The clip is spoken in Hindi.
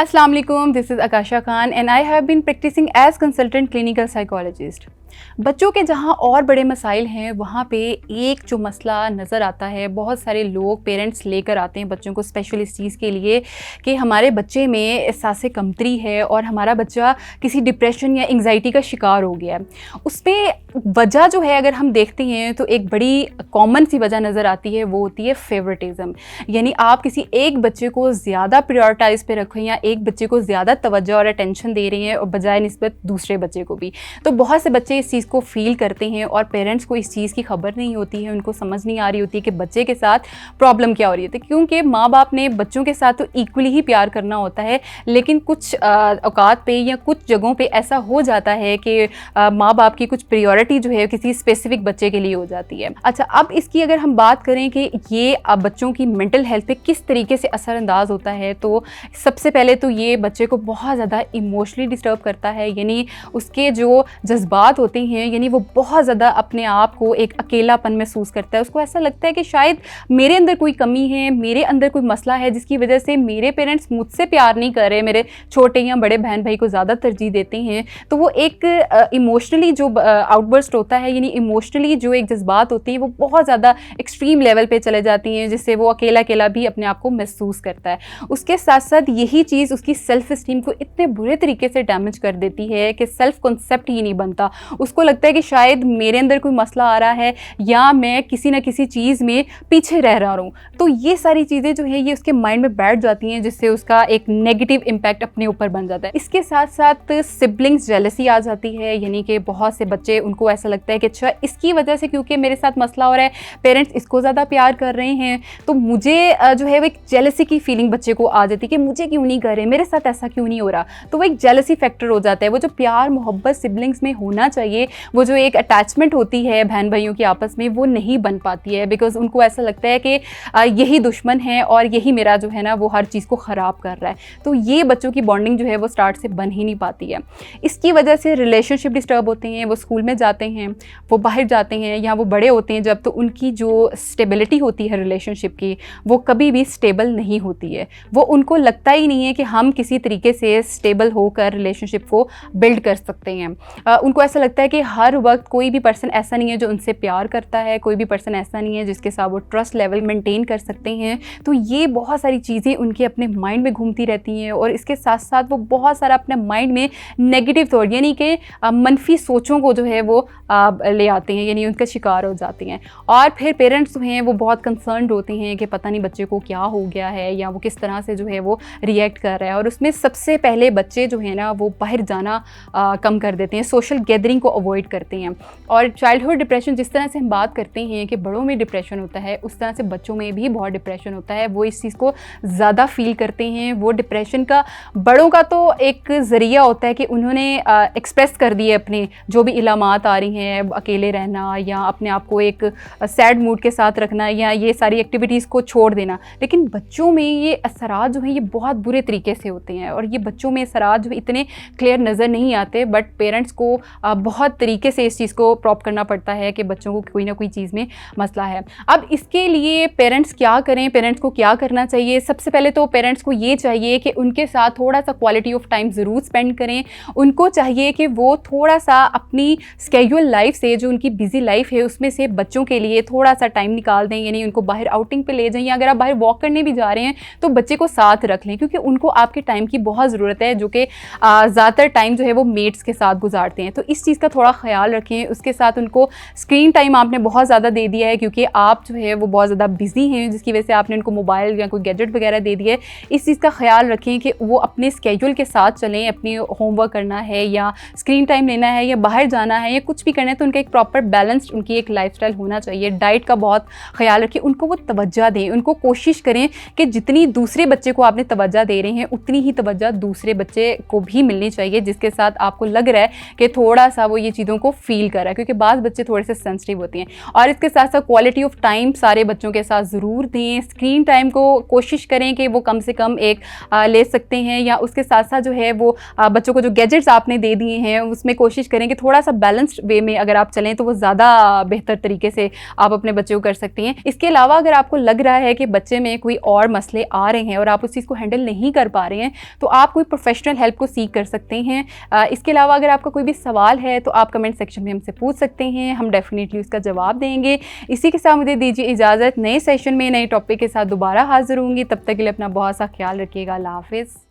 Assalamu alaikum, this is Akasha Khan and I have been practicing as consultant clinical psychologist. बच्चों के जहाँ और बड़े मसाइल हैं वहाँ पे एक जो मसला नज़र आता है, बहुत सारे लोग पेरेंट्स लेकर आते हैं बच्चों को स्पेशल इस चीज़ के लिए कि हमारे बच्चे में एहसास कमतरी है और हमारा बच्चा किसी डिप्रेशन या एंग्जाइटी का शिकार हो गया है। उस पर वजह जो है अगर हम देखते हैं तो एक बड़ी कॉमन सी वजह नज़र आती है, वो होती है फेवरेटिज़म। यानी आप किसी एक बच्चे को ज़्यादा प्रायोरिटाइज़ पे रखें या एक बच्चे को ज़्यादा तवज्जो और अटेंशन दे रहे हैं और बजाय निस्बत दूसरे बच्चे को भी। तो बहुत से बच्चे इस चीज़ को फील करते हैं और पेरेंट्स को इस चीज़ की खबर नहीं होती है, उनको समझ नहीं आ रही होती है कि बच्चे के साथ प्रॉब्लम क्या हो रही है। क्योंकि माँ बाप ने बच्चों के साथ तो इक्वली ही प्यार करना होता है, लेकिन कुछ औकात पे या कुछ जगहों पे ऐसा हो जाता है कि माँ बाप की कुछ प्रायोरिटी जो है किसी स्पेसिफिक बच्चे के लिए हो जाती है। अच्छा, अब इसकी अगर हम बात करें कि ये बच्चों की मेंटल हेल्थ पे किस तरीके से असरअंदाज होता है, तो सबसे पहले तो ये बच्चे को बहुत ज़्यादा इमोशनली डिस्टर्ब करता है। यानी उसके जो जज्बात होते हैं, यानी वो बहुत ज़्यादा अपने आप को एक अकेलापन महसूस करता है। उसको ऐसा लगता है कि शायद मेरे अंदर कोई कमी है, मेरे अंदर कोई मसला है जिसकी वजह से मेरे पेरेंट्स मुझसे प्यार नहीं कर रहे, मेरे छोटे या बड़े बहन भाई को ज़्यादा तरजीह देते हैं। तो वो एक इमोशनली जो आउटबर्स्ट होता है, यानी इमोशनली जो एक जज्बात होती हैं वो बहुत ज़्यादा एक्सट्रीम लेवल पे चले जाती हैं, जिससे वो अकेला अकेला भी अपने आप को महसूस करता है। उसके साथ साथ यही चीज़ उसकी सेल्फ इस्टीम को इतने बुरे तरीके से डैमेज कर देती है कि सेल्फ कॉन्सेप्ट ही नहीं बनता। उसको लगता है कि शायद मेरे अंदर कोई मसला आ रहा है या मैं किसी न किसी चीज़ में पीछे रह रहा हूँ। तो ये सारी चीज़ें जो है ये उसके माइंड में बैठ जाती हैं, जिससे उसका एक नेगेटिव इम्पैक्ट अपने ऊपर बन जाता है। इसके साथ साथ सिबलिंग्स जेलसी आ जाती है, यानी कि बहुत से बच्चे उनको ऐसा लगता है कि अच्छा इसकी वजह से क्योंकि मेरे साथ मसला हो रहा है, पेरेंट्स इसको ज़्यादा प्यार कर रहे हैं, तो मुझे जो है वो एक जेलसी की फीलिंग बच्चे को आ जाती है कि मुझे क्यों नहीं कर रहे, मेरे साथ ऐसा क्यों नहीं हो रहा। तो वो एक जेलसी फैक्टर हो जाता है। वो जो प्यार मोहब्बत सिबलिंग्स में होना चाहिए, वो जो एक अटैचमेंट होती है बहन भाइयों की आपस में, वो नहीं बन पाती है, बिकॉज उनको ऐसा लगता है कि यही दुश्मन है और यही मेरा जो है ना वो हर चीज़ को ख़राब कर रहा है। तो ये बच्चों की बॉन्डिंग जो है वो स्टार्ट से बन ही नहीं पाती है। इसकी वजह से रिलेशनशिप डिस्टर्ब होते हैं। वो स्कूल में जाते हैं, वो बाहर जाते हैं या वो बड़े होते हैं जब, तो उनकी जो स्टेबिलिटी होती है रिलेशनशिप की वो कभी भी स्टेबल नहीं होती है। वो उनको लगता ही नहीं है कि हम किसी तरीके से स्टेबल होकर रिलेशनशिप को बिल्ड कर सकते हैं। उनको ऐसा लगता है कि हर वक्त कोई भी पर्सन ऐसा नहीं है जो उनसे प्यार करता है, कोई भी पर्सन ऐसा नहीं है जिसके साथ वो ट्रस्ट लेवल मेंटेन कर सकते हैं। तो ये बहुत सारी चीज़ें उनके अपने माइंड में घूमती रहती हैं और इसके साथ साथ वो बहुत सारा अपने माइंड में नेगेटिव थॉट यानी कि मनफी सोचों को जो है वो ले आते हैं, यानी उनका शिकार हो जाते हैं। और फिर पेरेंट्स जो हैं वो बहुत कंसर्न्ड होते हैं कि पता नहीं बच्चे को क्या हो गया है या वो किस तरह से जो है वो रिएक्ट कर रहा है। और उसमें सबसे पहले बच्चे जो है ना वो बाहर जाना कम कर देते हैं, सोशल गैदरिंग को अवॉइड करते हैं। और चाइल्डहुड डिप्रेशन जिस तरह से हम बात करते हैं कि बड़ों में डिप्रेशन होता है, उस तरह से बच्चों में भी बहुत डिप्रेशन होता है। वो इस चीज़ को ज़्यादा फील करते हैं। वो डिप्रेशन का बड़ों का तो एक ज़रिया होता है कि उन्होंने एक्सप्रेस कर दिए अपने जो भी इलामात आ रही हैं, अकेले रहना या अपने आप को एक सैड मूड के साथ रखना या ये सारी एक्टिविटीज़ को छोड़ देना। लेकिन बच्चों में ये असरात जो हैं ये बहुत बुरे तरीके से होते हैं और ये बच्चों में असरात जो इतने क्लियर नज़र नहीं आते, बट पेरेंट्स को बहुत तरीके से इस चीज़ को प्रॉप करना पड़ता है कि बच्चों को कोई ना कोई चीज़ में मसला है। अब इसके लिए पेरेंट्स क्या करें, पेरेंट्स को क्या करना चाहिए? सबसे पहले तो पेरेंट्स को ये चाहिए कि उनके साथ थोड़ा सा क्वालिटी ऑफ टाइम ज़रूर स्पेंड करें। उनको चाहिए कि वो थोड़ा सा अपनी स्केड्यूल लाइफ से, जो उनकी बिजी लाइफ है उसमें से बच्चों के लिए थोड़ा सा टाइम निकाल दें। यानी उनको बाहर आउटिंग पे ले जाएं या अगर आप बाहर वॉक करने भी जा रहे हैं तो बच्चे को साथ रख लें, क्योंकि उनको आपके टाइम की बहुत ज़रूरत है, जो कि ज़्यादातर टाइम जो है वो मेट्स के साथ गुजारते हैं। तो इस चीज़ का थोड़ा ख्याल रखें। उसके साथ उनको स्क्रीन टाइम आपने बहुत ज़्यादा दे दिया है क्योंकि आप जो है वो बहुत ज़्यादा बिजी हैं, जिसकी वजह से आपने उनको मोबाइल या कोई गैजेट वगैरह दे दिया है। इस चीज़ का ख्याल रखें कि वो अपने स्केड्यूल के साथ चलें। अपनी होमवर्क करना है या स्क्रीन टाइम लेना है या बाहर जाना है या कुछ भी करना है तो उनका एक प्रॉपर बैलेंस्ड उनकी एक लाइफस्टाइल होना चाहिए। डाइट का बहुत ख्याल रखें, उनको वो तवज्जो दें। उनको कोशिश करें कि जितनी दूसरे बच्चे को आपने तवज्जो दे रहे हैं उतनी ही तवज्जो दूसरे बच्चे को भी मिलनी चाहिए, जिसके साथ आपको लग रहा है कि थोड़ा सा वो ये चीज़ों को फील कर रहा है, क्योंकि बाज़ बच्चे थोड़े से सेंसिटिव होते हैं। और इसके साथ साथ क्वालिटी ऑफ टाइम सारे बच्चों के साथ ज़रूर दें। स्क्रीन टाइम को कोशिश करें कि वो कम से कम एक ले सकते हैं, या उसके साथ साथ जो है वो बच्चों को जो गैजेट्स आपने दे दिए हैं उसमें कोशिश करें कि थोड़ा सा बैलेंस्ड वे में अगर आप चलें तो वो ज़्यादा बेहतर तरीके से आप अपने बच्चे को कर सकती हैं। इसके अलावा अगर आपको लग रहा है कि बच्चे में कोई और मसले आ रहे हैं और आप उस चीज़ को हैंडल नहीं कर पा रहे हैं तो आप कोई प्रोफेशनल हेल्प को सीख कर सकते हैं। इसके अलावा अगर आपका कोई भी सवाल है तो आप कमेंट सेक्शन में हमसे पूछ सकते हैं, हम डेफिनेटली उसका जवाब देंगे। इसी के साथ मुझे दीजिए इजाज़त, नए सेशन में नए टॉपिक के साथ दोबारा हाजिर होंगी। तब तक के लिए अपना बहुत सा ख्याल रखिएगा। अल्लाह हाफ़िज़।